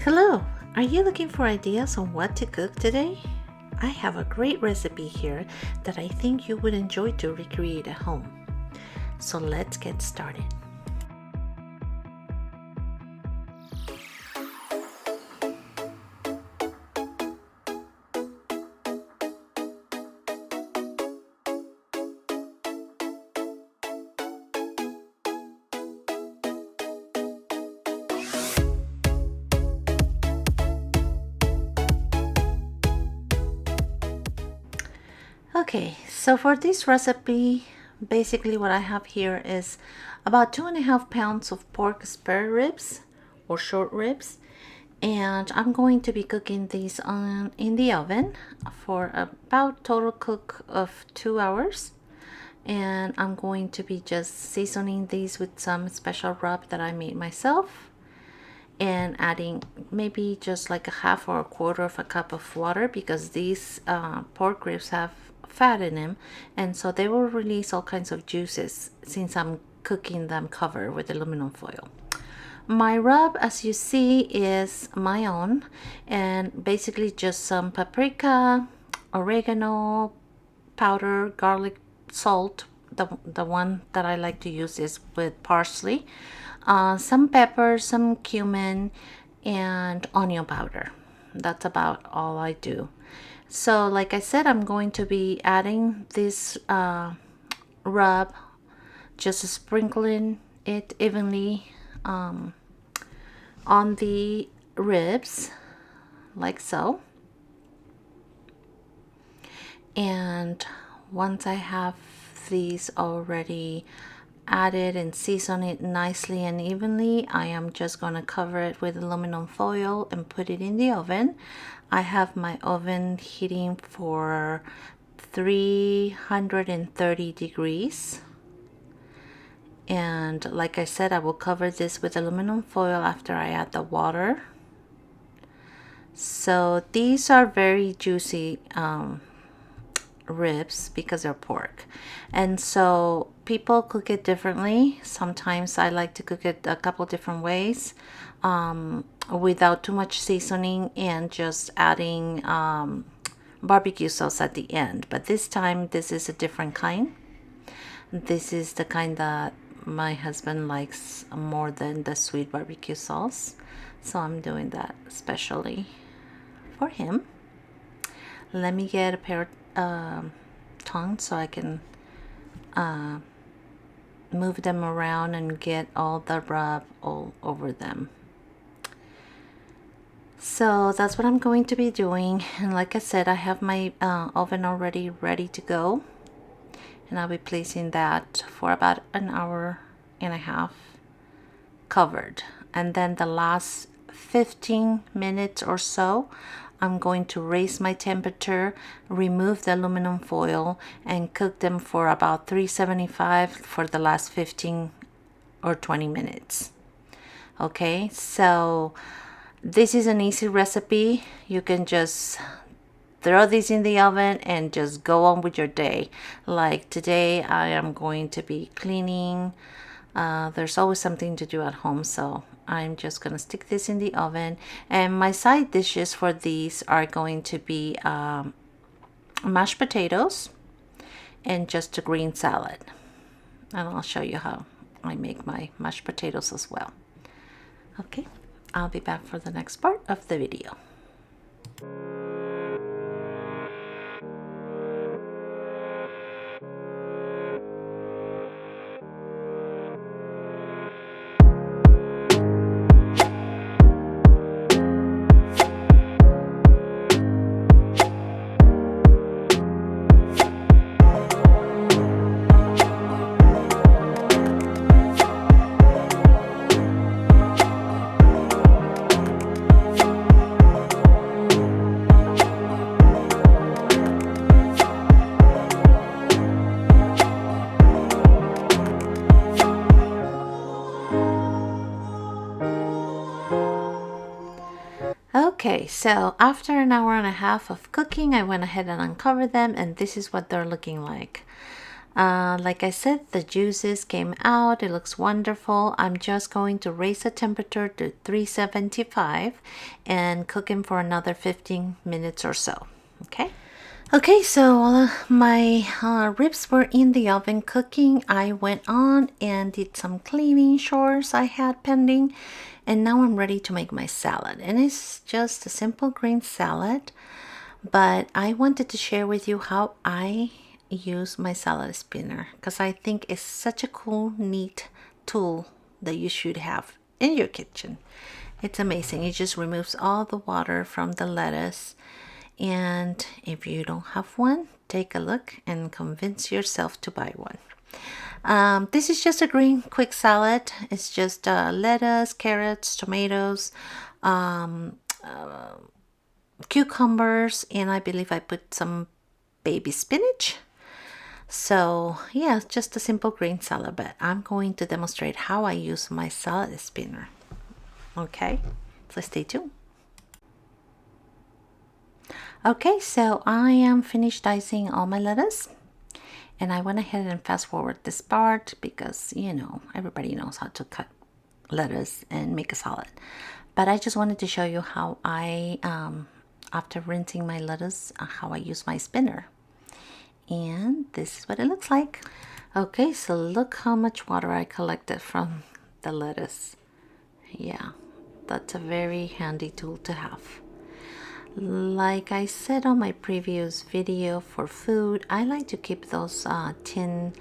Hello! Are you looking for ideas on what to cook today? I have a great recipe here that I think you would enjoy to recreate at home. So let's get started. Okay, so for this recipe, basically what I have here is about 2.5 pounds of pork spare ribs or short ribs, and I'm going to be cooking these in the oven for about total cook of 2 hours. And I'm going to be just seasoning these with some special rub that I made myself, and adding maybe just like a half or a quarter of a cup of water, because these pork ribs have fat in them, and so they will release all kinds of juices since I'm cooking them covered with aluminum foil. My rub, as you see, is my own, and basically just some paprika, oregano powder, garlic, salt. The one that I like to use is with parsley, some pepper, some cumin, and onion powder. That's about all I do. So like I said, I'm going to be adding this rub, just sprinkling it evenly on the ribs, like so. And once I have these already added and season it nicely and evenly, I am just going to cover it with aluminum foil and put it in the oven. I have my oven heating for 330 degrees. And like I said, I will cover this with aluminum foil after I add the water. So these are very juicy ribs because they're pork, and so people cook it differently. Sometimes I like to cook it a couple different ways, without too much seasoning and just adding barbecue sauce at the end. But this time this is a different kind. This is the kind that my husband likes more than the sweet barbecue sauce, so I'm doing that especially for him. Let me get a pair of tongs so I can move them around and get all the rub all over them. So that's what I'm going to be doing. And like I said, I have my oven already ready to go, and I'll be placing that for about an hour and a half covered. And then the last 15 minutes or so, I'm going to raise my temperature, remove the aluminum foil, and cook them for about 375 for the last 15 or 20 minutes. Okay, so this is an easy recipe. You can just throw these in the oven and just go on with your day. Like today, I am going to be cleaning. There's always something to do at home, so I'm just gonna stick this in the oven. And my side dishes for these are going to be mashed potatoes and just a green salad. And I'll show you how I make my mashed potatoes as well. Okay, I'll be back for the next part of the video. Okay, so after an hour and a half of cooking, I went ahead and uncovered them, and this is what they're looking like. Like I said, the juices came out. It looks wonderful. I'm just going to raise the temperature to 375 and cook them for another 15 minutes or so. Okay. Okay, so my ribs were in the oven cooking. I went on and did some cleaning chores I had pending, and now I'm ready to make my salad. And it's just a simple green salad, but I wanted to share with you how I use my salad spinner because I think it's such a cool, neat tool that you should have in your kitchen. It's amazing. It just removes all the water from the lettuce. And if you don't have one, take a look and convince yourself to buy one. This is just a green quick salad. It's just lettuce, carrots, tomatoes, cucumbers, and I believe I put some baby spinach. So yeah, just a simple green salad, but I'm going to demonstrate how I use my salad spinner. Okay, so stay tuned. Okay, so I am finished dicing all my lettuce, and I went ahead and fast forward this part because, you know, everybody knows how to cut lettuce and make a salad. But I just wanted to show you how I, after rinsing my lettuce, how I use my spinner. And this is what it looks like. Okay, so look how much water I collected from the lettuce. Yeah, that's a very handy tool to have. Like I said on my previous video for food, I like to keep those tin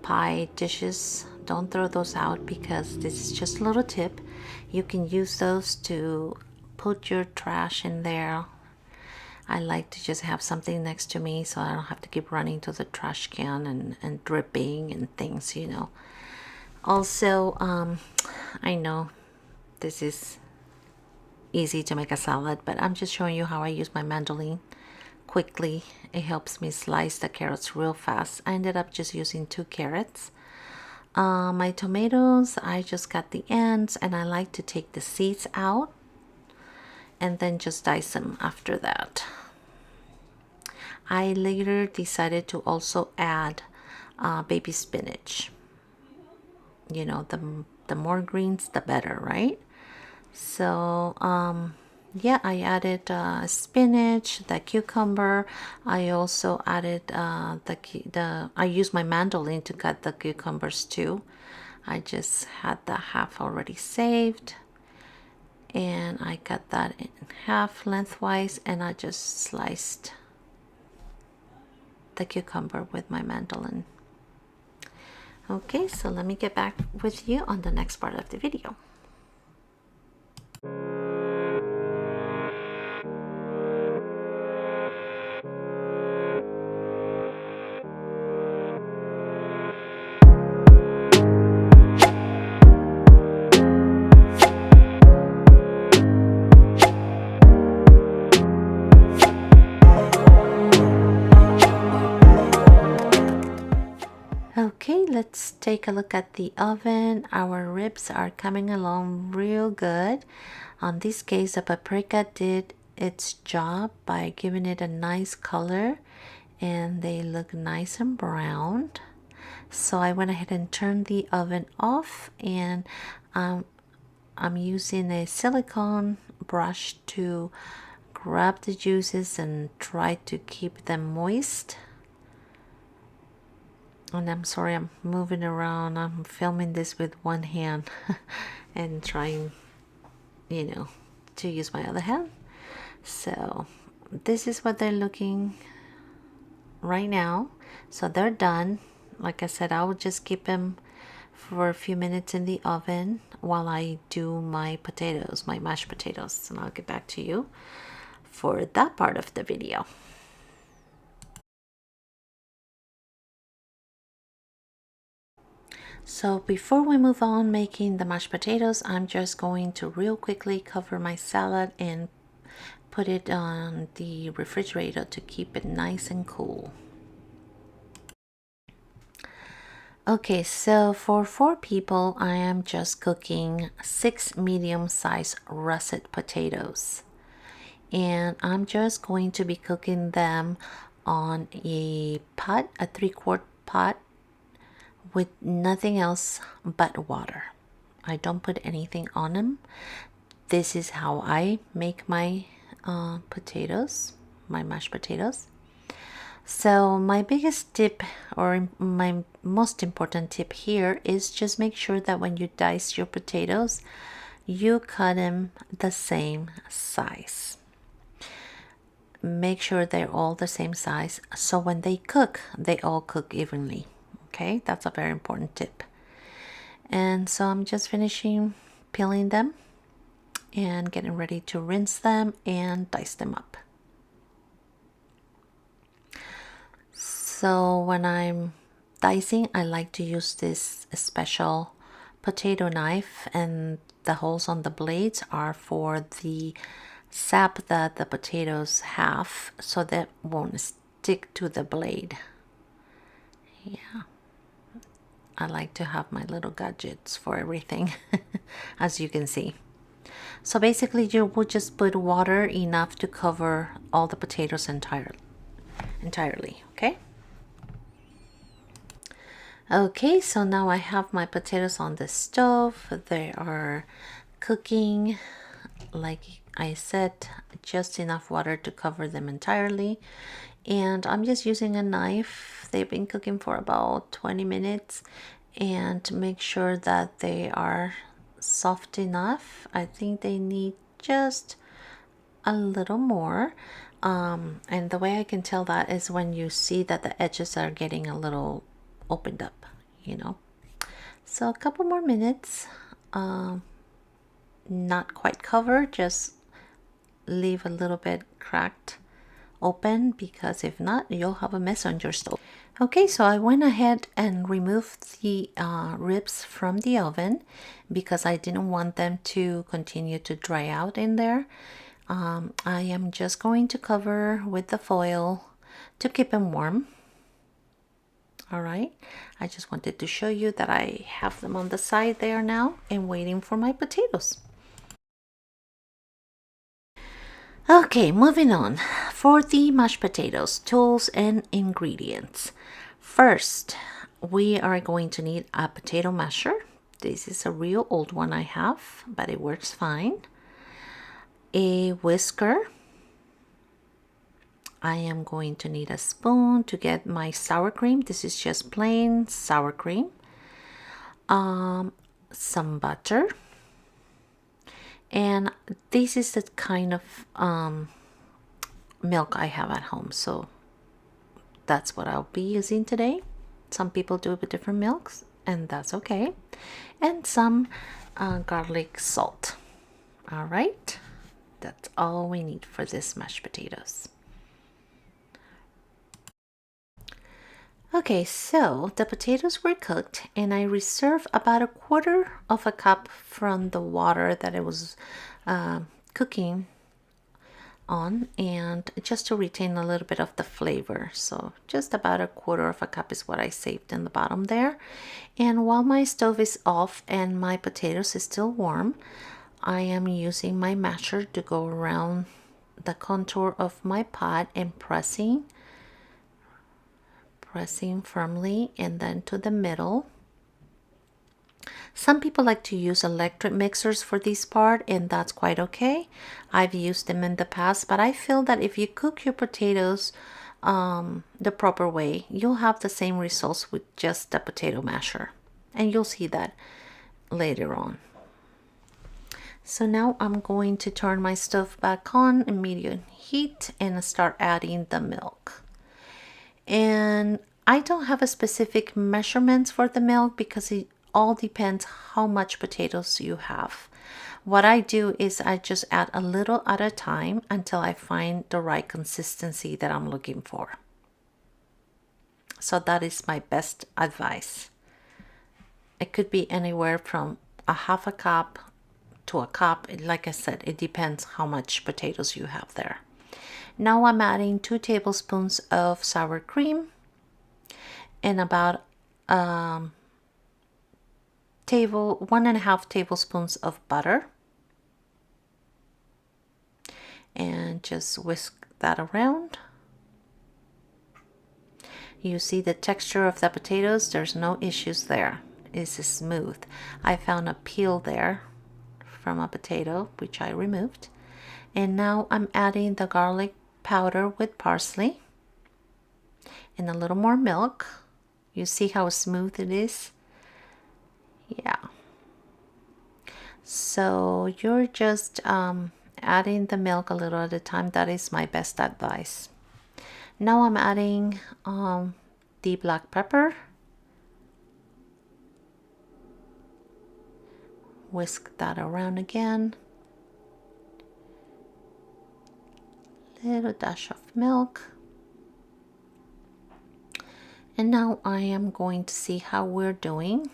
pie dishes. Don't throw those out because this is just a little tip. You can use those to put your trash in there. I like to just have something next to me so I don't have to keep running to the trash can and dripping and things, you know. Also, I know this is easy to make a salad, but I'm just showing you how I use my mandolin quickly. It helps me slice the carrots real fast. I ended up just using 2 carrots. My tomatoes, I just got the ends, and I like to take the seeds out and then just dice them after that. I later decided to also add baby spinach. You know, the more greens the better, right? So yeah, I added spinach, the cucumber. I also added I used my mandolin to cut the cucumbers too. I just had the half already saved, and I cut that in half lengthwise, and I just sliced the cucumber with my mandolin. Okay, so let me get back with you on the next part of the video. Okay, let's take a look at the oven. Our ribs are coming along real good. On this case, the paprika did its job by giving it a nice color, and they look nice and browned. So I went ahead and turned the oven off, and I'm using a silicone brush to grab the juices and try to keep them moist. And I'm sorry, I'm moving around. I'm filming this with one hand and trying, you know, to use my other hand. So this is what they're looking right now. So they're done. Like I said, I will just keep them for a few minutes in the oven while I do my potatoes, my mashed potatoes, and I'll get back to you for that part of the video. So before we move on making the mashed potatoes, I'm just going to real quickly cover my salad and put it on the refrigerator to keep it nice and cool. Okay, so for 4 people, I am just cooking 6 medium-sized russet potatoes. And I'm just going to be cooking them on a pot, a 3-quart pot with nothing else but water. I don't put anything on them. This is how I make my potatoes, my mashed potatoes. So my biggest tip, or my most important tip here, is just make sure that when you dice your potatoes, you cut them the same size. Make sure they're all the same size, so when they cook, they all cook evenly. Okay, that's a very important tip. And so I'm just finishing peeling them and getting ready to rinse them and dice them up. So when I'm dicing, I like to use this special potato knife, and the holes on the blades are for the sap that the potatoes have, so that won't stick to the blade. Yeah, I like to have my little gadgets for everything, as you can see. So basically you would just put water enough to cover all the potatoes entirely, okay? Okay, so now I have my potatoes on the stove. They are cooking, like I said, just enough water to cover them entirely. And I'm just using a knife. They've been cooking for about 20 minutes, and to make sure that they are soft enough. I think they need just a little more. And the way I can tell that is when you see that the edges are getting a little opened up, you know. So a couple more minutes, not quite covered, just leave a little bit cracked open, because if not, you'll have a mess on your stove. Okay, so I went ahead and removed the ribs from the oven because I didn't want them to continue to dry out in there. I am just going to cover with the foil to keep them warm. All right, I just wanted to show you that I have them on the side there now and waiting for my potatoes. Okay, moving on. For the mashed potatoes, tools and ingredients. First, we are going to need a potato masher. This is a real old one I have, but it works fine. A whisker. I am going to need a spoon to get my sour cream. This is just plain sour cream. Some butter. And this is the kind of milk I have at home, so that's what I'll be using today. Some people do it with different milks, and that's okay. And some garlic salt. All right, that's all we need for this mashed potatoes. Okay, so the potatoes were cooked, and I reserved about a quarter of a cup from the water that it was cooking on, and just to retain a little bit of the flavor. So just about a quarter of a cup is what I saved in the bottom there. And while my stove is off and my potatoes is still warm, I am using my masher to go around the contour of my pot and pressing firmly, and then to the middle. Some people like to use electric mixers for this part, and that's quite okay. I've used them in the past, but I feel that if you cook your potatoes the proper way, you'll have the same results with just the potato masher, and you'll see that later on. So now I'm going to turn my stove back on in medium heat and start adding the milk. And I don't have a specific measurements for the milk because it all depends how much potatoes you have. What I do is I just add a little at a time until I find the right consistency that I'm looking for. So that is my best advice. It could be anywhere from a half a cup to a cup. Like I said, it depends how much potatoes you have there. Now I'm adding 2 tablespoons of sour cream and about 1.5 tablespoons of butter, and just whisk that around. You see the texture of the potatoes, there's no issues there. It's smooth. I found a peel there from a potato, which I removed. And now I'm adding the garlic powder with parsley and a little more milk. You see how smooth it is? Yeah. So you're just adding the milk a little at a time. That is my best advice. Now I'm adding the black pepper. Whisk that around again. Little dash of milk. And now I am going to see how we're doing.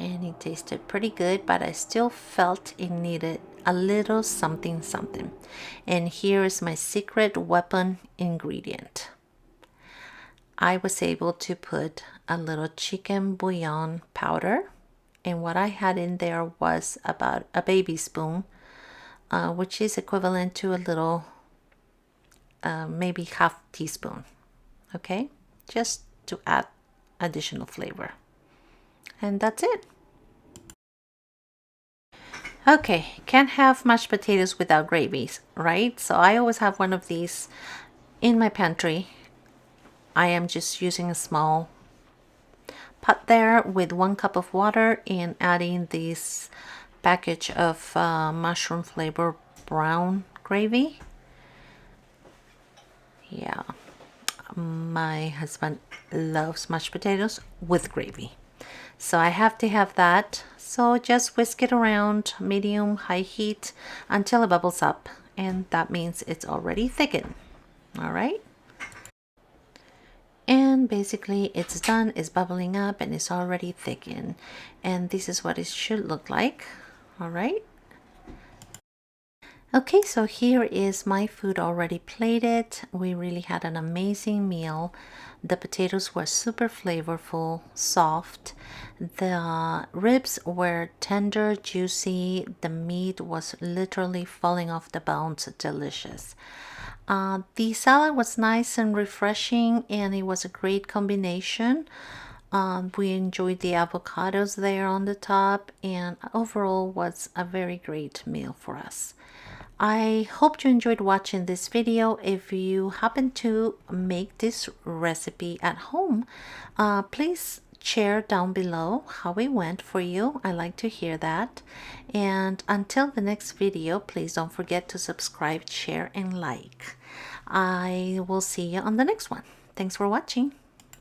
And it tasted pretty good, but I still felt it needed a little something something. And here is my secret weapon ingredient. I was able to put a little chicken bouillon powder, and what I had in there was about a baby spoon, which is equivalent to a little maybe half teaspoon. Okay, just to add additional flavor. And that's it. Okay, can't have mashed potatoes without gravies, right? So I always have one of these in my pantry. I am just using a small pot there with 1 cup of water and adding this package of mushroom flavor brown gravy. Yeah, my husband loves mashed potatoes with gravy. So I have to have that. So just whisk it around medium high heat until it bubbles up, and that means it's already thickened. All right. And basically it's done, it's bubbling up and it's already thickened. And this is what it should look like. All right. Okay, so here is my food already plated. We really had an amazing meal. The potatoes were super flavorful, soft. The ribs were tender, juicy. The meat was literally falling off the bones, delicious. The salad was nice and refreshing, and it was a great combination. We enjoyed the avocados there on the top, and overall was a very great meal for us. I hope you enjoyed watching this video. If you happen to make this recipe at home, please share down below how it went for you. I like to hear that. And until the next video, please don't forget to subscribe, share, and like. I will see you on the next one. Thanks for watching.